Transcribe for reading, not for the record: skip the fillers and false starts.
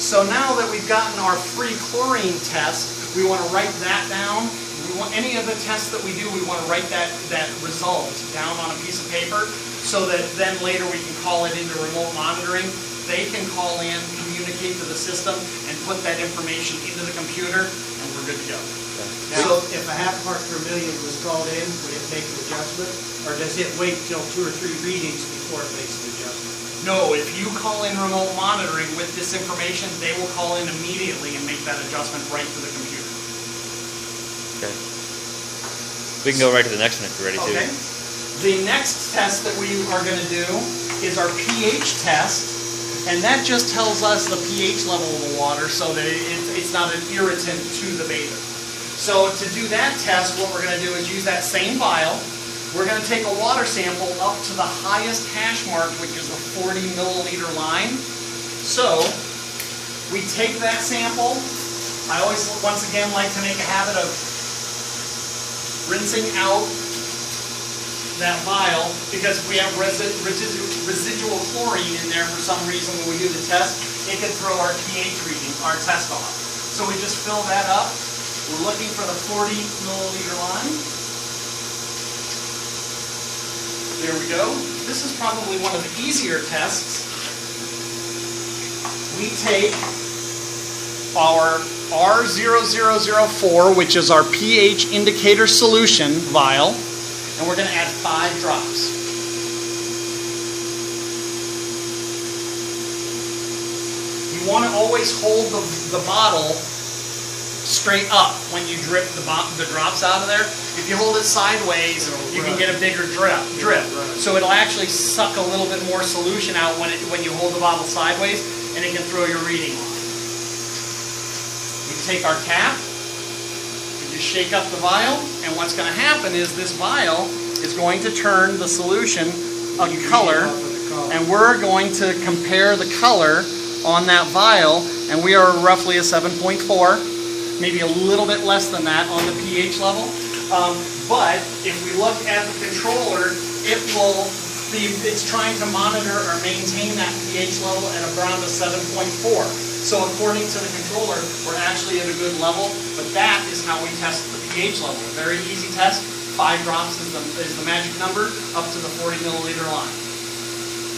So now that we've gotten our free chlorine test, we want to write that down. We want any of the tests that we do, we want to write that result down on a piece of paper so that then later we can call it into remote monitoring. They can call in, communicate to the system, and put that information into the computer, and we're good to go. Now, if a half part per million was called in, would it make an adjustment? Or does it wait till 2 or 3 readings before it makes an adjustment? No, if you call in remote monitoring with this information, they will call in immediately and make that adjustment right to the computer. Okay. We can go right to the next one if you're ready Okay. to. The next test that we are going to do is our pH test, and that just tells us the pH level of the water so that it's not an irritant to the bather. So to do that test, what we're going to do is use that same vial. We're going to take a water sample up to the highest hash mark, which is the 40 milliliter line. So we take that sample. I always, once again, like to make a habit of rinsing out that vial, because if we have residual chlorine in there for some reason when we do the test, it can throw our pH reading, our test off. So we just fill that up. We're looking for the 40 milliliter line. There we go. This is probably one of the easier tests. We take our R0004, which is our pH indicator solution vial, and we're going to add 5 drops. You want to always hold the bottle straight up when you drip the drops out of there. If you hold it sideways, you can get a bigger drip. So it'll actually suck a little bit more solution out when you hold the bottle sideways, and it can throw your reading off. We take our cap, we just shake up the vial, and what's going to happen is this vial is going to turn the solution a color, and we're going to compare the color on that vial, and we are roughly a 7.4. Maybe a little bit less than that on the pH level. But if we look at the controller, it's trying to monitor or maintain that pH level at around a 7.4. So according to the controller, we're actually at a good level, but that is how we test the pH level. Very easy test. 5 drops is the magic number up to the 40 milliliter line.